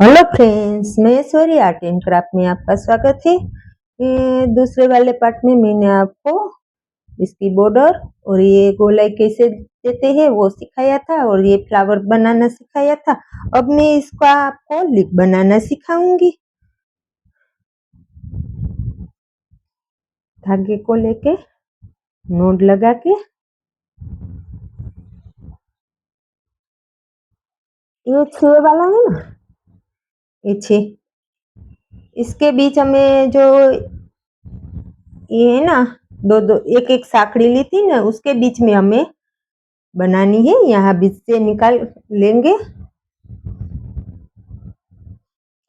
Hello friends, मैं ऐश्वर्य art and craft में आपका स्वागत है। दूसरे वाले पार्ट में मैंने आपको इसकी बॉर्डर और ये गोलाई कैसे देते हैं वो सिखाया था और ये फ्लावर बनाना सिखाया था। अब मैं इसका आपको लिप बनाना सिखाऊंगी। धागे को लेके नोड लगा के ये 6 वाला है ना, ये 6 इसके बीच हमें जो ये है ना, दो दो एक एक साकड़ी ली थी ना, उसके बीच में हमें बनानी है। यहाँ बीच से निकाल लेंगे,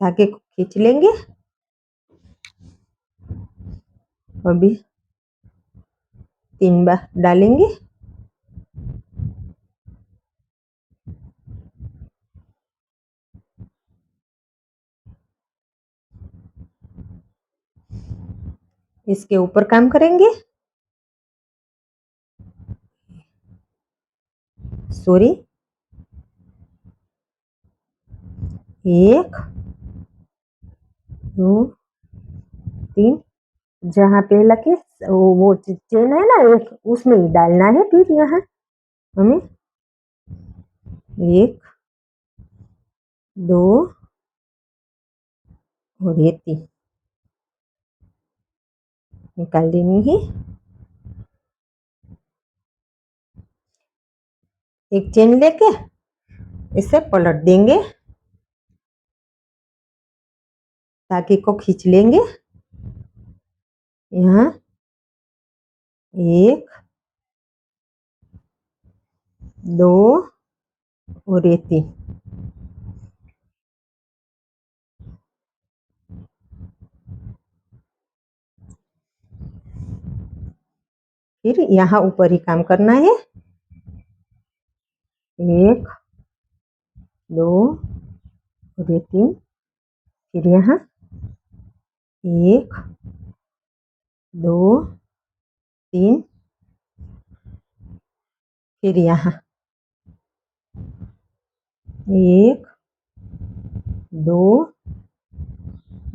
धागे को खींच लेंगे। अभी 3 बार डालेंगे। इसके ऊपर काम करेंगे। सॉरी, 1 2 3, जहाँ पे लगे वो चेन है ना, एक उसमें ही डालना है। फिर यहाँ हमें 1 2 और ये 3 निकाल देनी है। एक चेन लेके इसे पलट देंगे, धागे को खींच लेंगे। यहाँ 1 2 और ये 3, फिर यहाँ ऊपर ही काम करना है। 1 2 और ये 3, फिर यहाँ 1 2 3, फिर यहाँ 1 2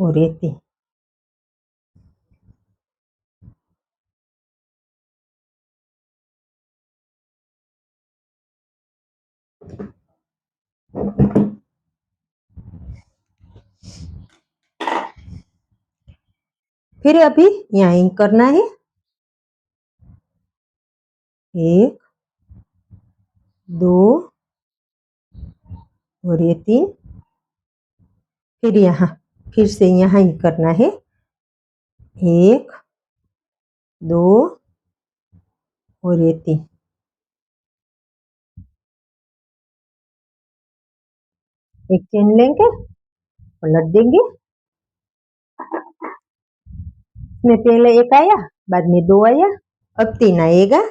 और ये 3। फिर अभी यहाँ करना है। 1 2 और ये 3, फिर यहाँ फिर से यहाँ ही करना है। 1 2 और ये 3, एक चेन लेंगे, पलट देंगे। इसमें पहले 1 आया, बाद में 2 आया, अब 3 आएगा।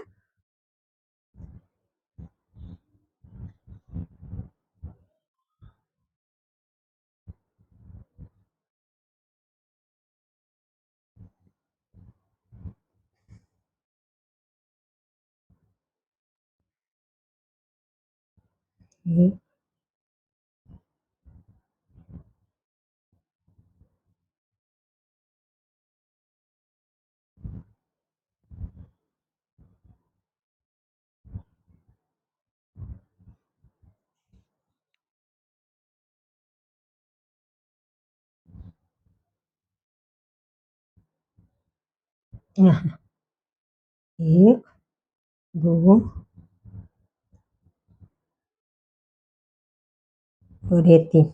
यहाँ 1 2 और ये 3।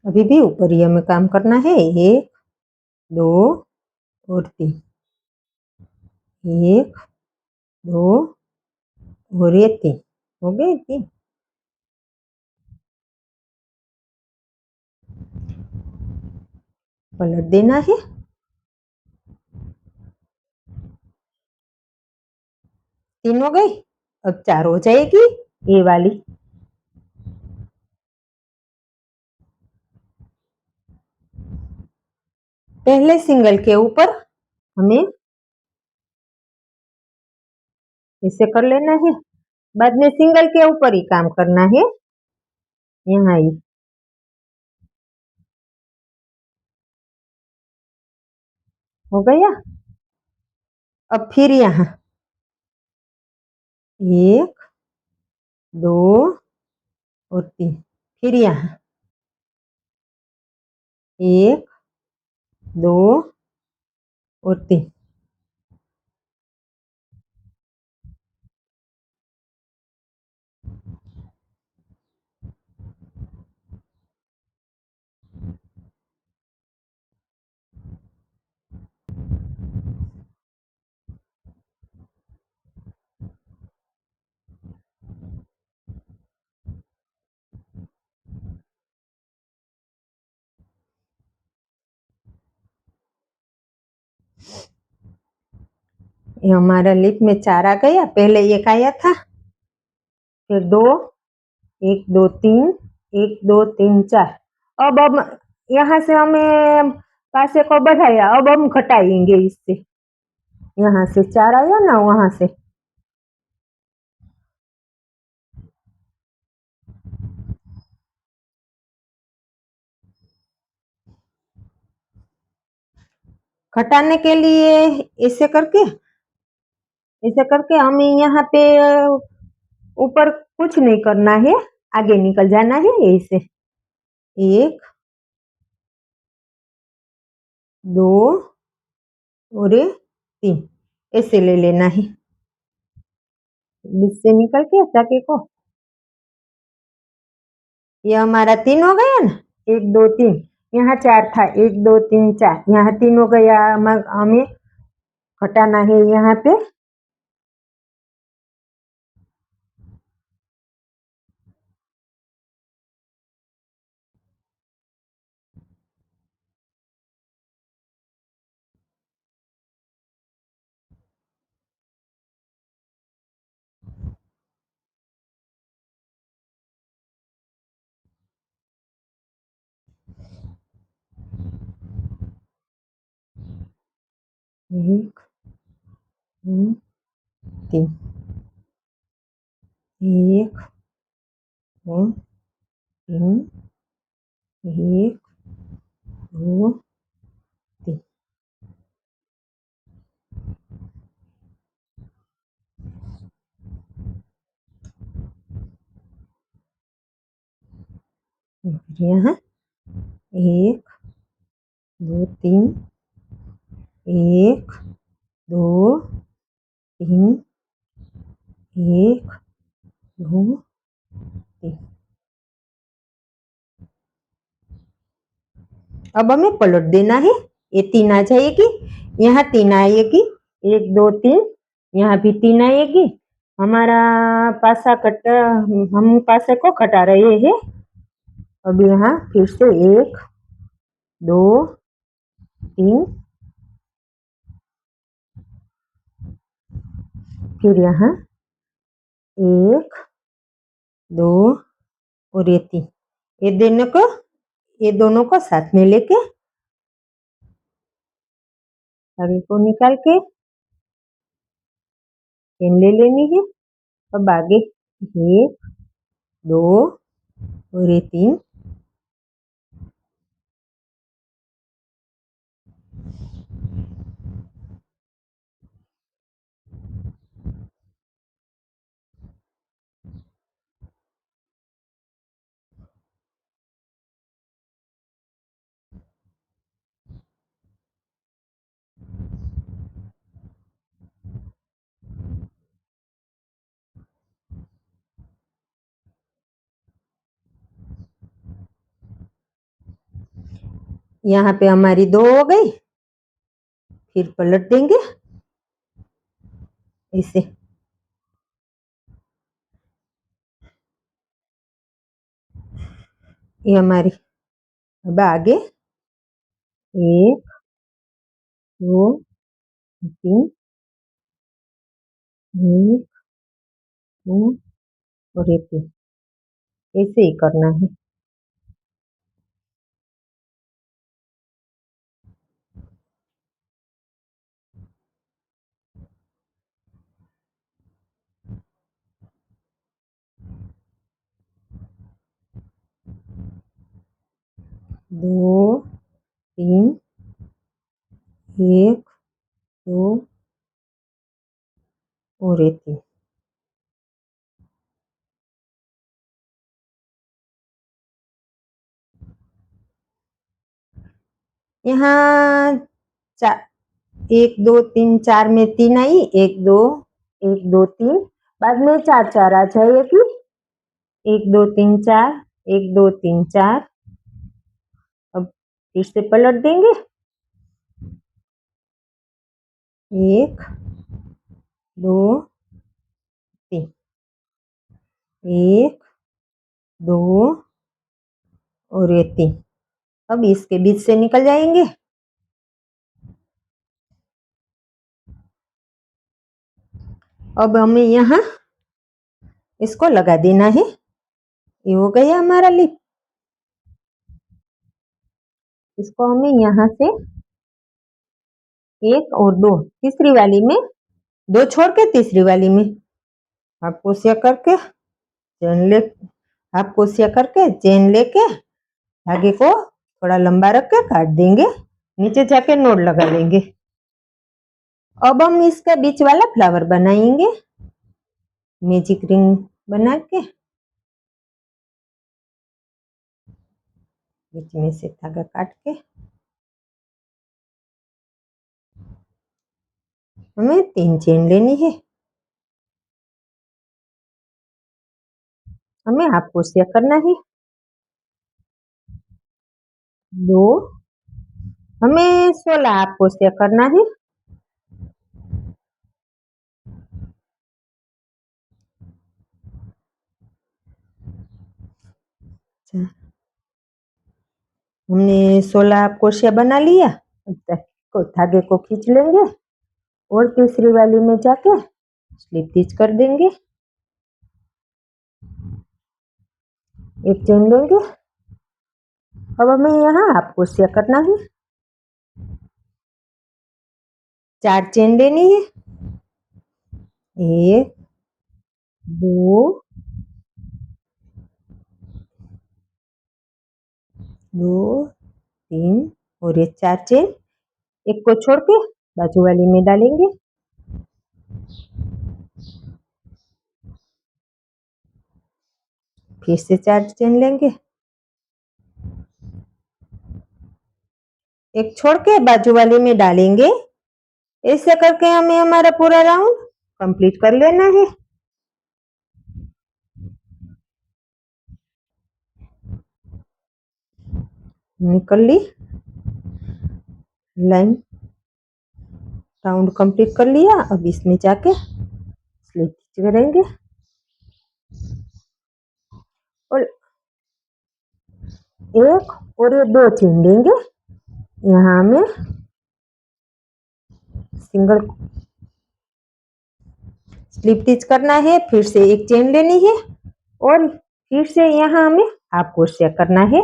अभी भी ऊपर ही हमें काम करना है। 1 2 और 3, 1 2 और ये 3, हो गए 3। पलट देना है। 3 हो गई, अब 4 हो जाएगी ये वाली। पहले सिंगल के ऊपर हमें इसे कर लेना है। बाद में सिंगल के ऊपर ही काम करना है, यहाँ ही। हो गया। अब फिर यहाँ 1 2 और 3, फिर यहाँ 1 2 और 3। ये हमारा लिप में 4 आ गया, पहले 1 आया था, फिर 2, 1 2 3, 1 2 3 4। अब यहाँ से हमें पासे को बढ़ाया, अब हम घटाएंगे इससे। यहाँ से 4 आया ना, वहां से घटाने के लिए ऐसे करके हमें यहाँ पे ऊपर कुछ नहीं करना है, आगे निकल जाना है ऐसे। 1 2 और 3 ऐसे ले लेना है, बीच से निकल के चाके को। ये हमारा 3 हो गया ना, 1 2 3, यहाँ 4 था, 1 2 3 4, यहाँ 3 हो गया। हमें घटाना है यहाँ पे। एक 2 3, 1 2 3, 1 2 3। यहाँ 1 2 3, 1 2 3, 1 2 3। अब हमें पलट देना है, ये 3 आ जाएगी, यहाँ 3 आएगी, 1 2 3, यहाँ भी 3 आएगी। हमारा पासा कट, हम पासे को कटा रहे हैं। अब यहाँ फिर से 1 2 3, फिर यहाँ 1 2 और ये 3, ये दोनों को साथ में लेके आगे को निकाल के चेन ले लेनी है। अब आगे 1 2 और ये 3। यहाँ पे हमारी 2 हो गई, फिर पलट देंगे ऐसे। ये हमारी, अब आगे 1 2 3, 1 2 और ये 3, ऐसे ही करना है। 2 3 1 2 और ये 3। यहाँ 1 2 3 4 में 3 आई, 1 2 बाद में 4 आ जाएगी। 1 2 3 4 1 2 3 4। अब फिर से पलट देंगे। 1 2 3 1 2 और ये 3। अब इसके बीच से निकल जाएंगे। अब हमें यहाँ इसको लगा देना है। ये हो गया हमारा लिप। इसको हमें यहाँ से 1 और 2 तीसरी वाली में 2 छोड़ के तीसरी वाली में हाफ क्रोशिया करके चेन लेके धागे को थोड़ा लंबा रख के काट देंगे। नीचे जाके नोड लगा लेंगे। अब हम इसका बीच वाला फ्लावर बनाएंगे। मैजिक रिंग बना के बीच में से धागा काट के हमें 3 चेन लेनी है। हमें हाफ क्रोशिया करना है। 2 हमें 16 हाफ क्रोशिया करना है। हमने 16 हाफ क्रोशिया बना लिया। धागे को खींच लेंगे और तीसरी वाली में जाके स्लिप स्टिच कर देंगे। एक चेन लेंगे। अब हमें यहाँ हाफ क्रोशिया करना है। 4 चेन लेनी है। 1 2 2 3 और ये 4 चेन एक को छोड़ के बाजू वाली में डालेंगे। फिर से 4 चेन लेंगे। एक छोड़ के बाजू वाले में डालेंगे। ऐसे करके हमें हमारा पूरा राउंड कंप्लीट कर लेना है। निकल ली लाइन, राउंड कंप्लीट कर लिया। अब इसमें जाके स्लिप स्टिच करेंगे और 1 और ये 2 चेन लेंगे। यहाँ हमें सिंगल स्लिप स्टिच करना है। फिर से एक चेन लेनी है और फिर से यहाँ हमें हाफ क्रोशिया करना है।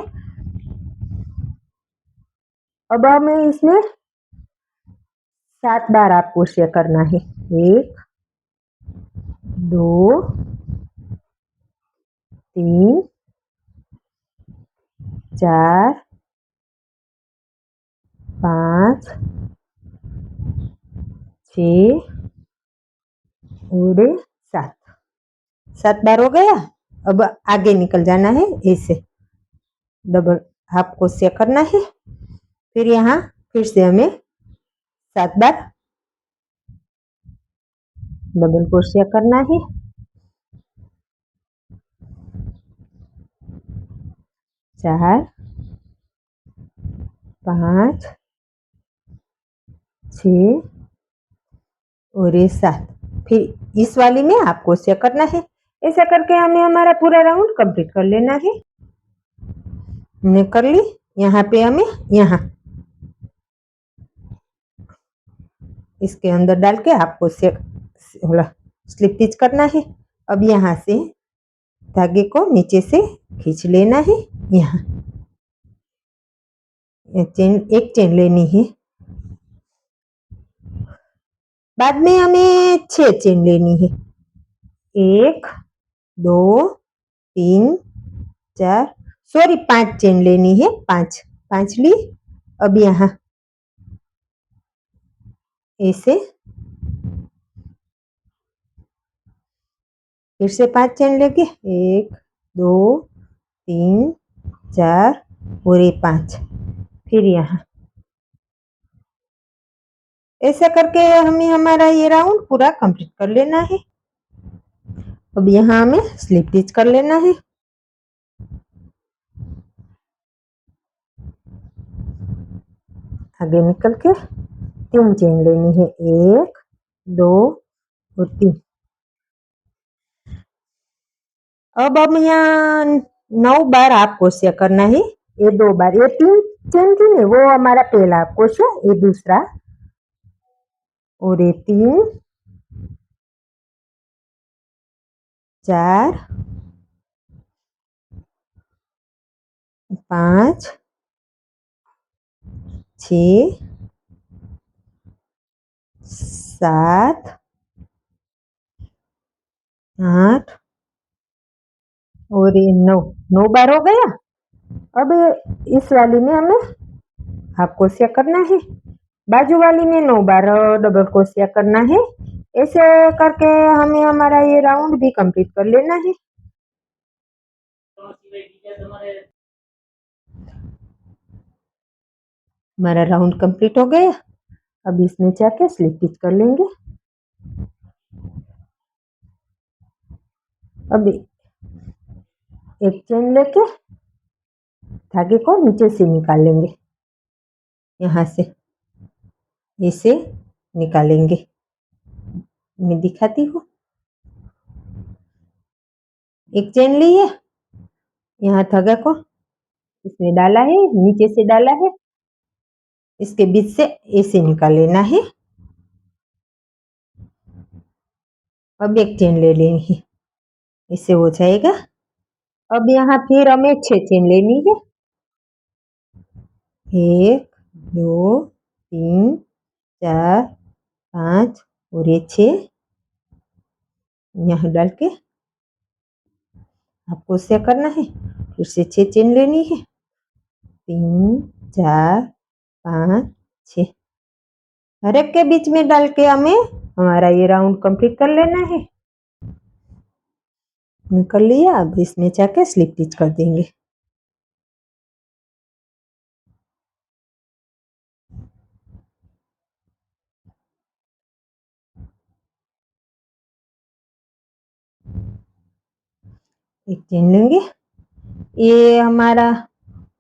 अब हमें इसमें 7 बार हाफ क्रोशिया करना है। 1 2 3 4 5 6 और 7 बार हो गया। अब आगे निकल जाना है। ऐसे डबल हाफ क्रोशिया करना है। फिर यहाँ फिर से हमें 7 बार डबल क्रोशिया करना है। 4 5 6 और ये 7। फिर इस वाली में हाफ क्रोशिया करना है। ऐसा करके हमें हमारा पूरा राउंड कंप्लीट कर लेना है। हमने कर ली। यहाँ पे हमें यहाँ इसके अंदर डाल के हाफ क्रोशिया स्लिप स्टिच करना है। अब यहाँ से धागे को नीचे से खींच लेना है। यहाँ एक चेन लेनी है। बाद में हमें 6 चेन लेनी है। 1 2 3 4 सॉरी 5 चेन लेनी है। 5 5 ली। अब यहाँ ऐसे फिर से 5 चेन लेंगे, 1 2 3 4 और ये 5। फिर यहाँ ऐसा करके हमें हमारा ये राउंड पूरा कंप्लीट कर लेना है। अब यहाँ हमें स्लिप स्टिच कर लेना है। आगे निकल के 3 चेन लेनी है, 1 2 और 3। अब हम यहाँ 9 बार हाफ क्रोशिया करना है। ये 2 बार, ये 3 चेन थी ना, वो हमारा पहला हाफ क्रोशिया, ये दूसरा और ये 3 4 5 6 7 8 और ये 9 बार हो गया। अब इस वाली में हमें हाफ क्रोशिया करना है, बाजू वाली में 9 बार डबल क्रोशिया करना है। ऐसे करके हमें हमारा ये राउंड भी कंप्लीट कर लेना है। हमारा राउंड कंप्लीट हो गया। अब इसमें जाके स्लिप स्टिच कर लेंगे। अब एक चेन लेके धागे को नीचे से निकाल लेंगे, यहाँ से इसे निकालेंगे। मैं दिखाती हूँ। एक चेन ली है, यहाँ धागा को इसमें डाला है, नीचे से डाला है, इसके बीच से ऐसे निकाल लेना है। अब एक चेन ले लेनी है, इससे हो जाएगा। अब यहाँ फिर हमें 6 चेन लेनी है, 1 2 3 4 5 और ये 6 यहाँ डाल के आपको क्रोशिया करना है। फिर से 6 चेन लेनी है, 3 4 5 6, हर एक के बीच में डाल के हमें हमारा ये राउंड कंप्लीट कर लेना है। कर लिया। अब इसमें जाके स्लिप स्टिच कर देंगे। एक चेन लेंगे, ये हमारा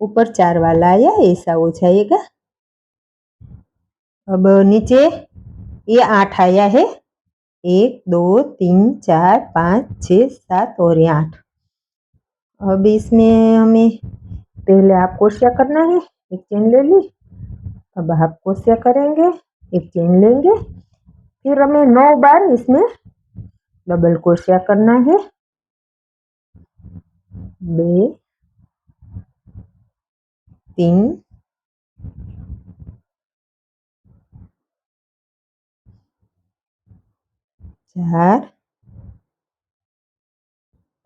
ऊपर 4 वाला आया, ऐसा हो जाएगा। अब नीचे ये 8 आया है, 1 2 3 4 5 6 7 और ये 8। अब इसमें हमें पहले हाफ क्रोशिया करना है, एक चेन ले ली। अब हाफ क्रोशिया करेंगे, एक चेन लेंगे, फिर हमें 9 बार इसमें डबल क्रोशिया करना है, 2 3 4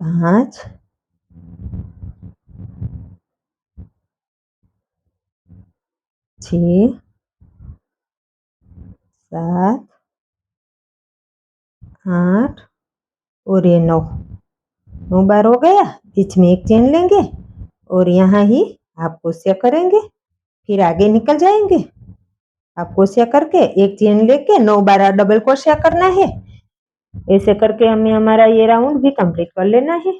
5 6 7 8 और ये 9 बार हो गया। बीच में एक चेन लेंगे और यहाँ ही हाफ क्रोशिया करेंगे, फिर आगे निकल जाएंगे। हाफ क्रोशिया करके एक चेन लेके 9 बार डबल क्रोशिया करना है। ऐसे करके हमें हमारा ये राउंड भी कंप्लीट कर लेना है।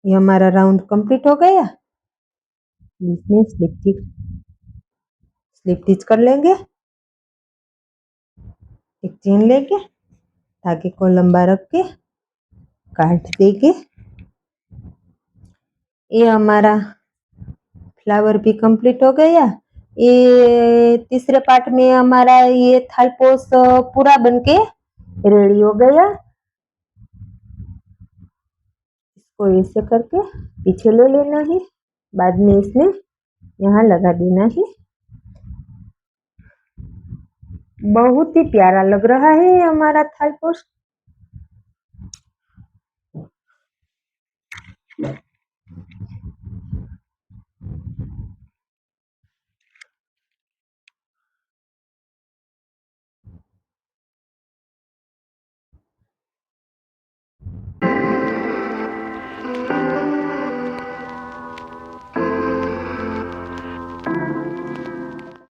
ये हमारा राउंड कंप्लीट हो गया। इसमें स्लिप स्टिच कर लेंगे, एक चेन लेके धागे को लंबा रख के काट देंगे। ये हमारा फ्लावर भी कंप्लीट हो गया। ये तीसरे पार्ट में हमारा ये थालपोस पूरा बनके रेडी हो गया। इसको ऐसे करके पीछे ले लेना है, बाद में इसमें यहाँ लगा देना है। बहुत ही प्यारा लग रहा है हमारा थालपोस।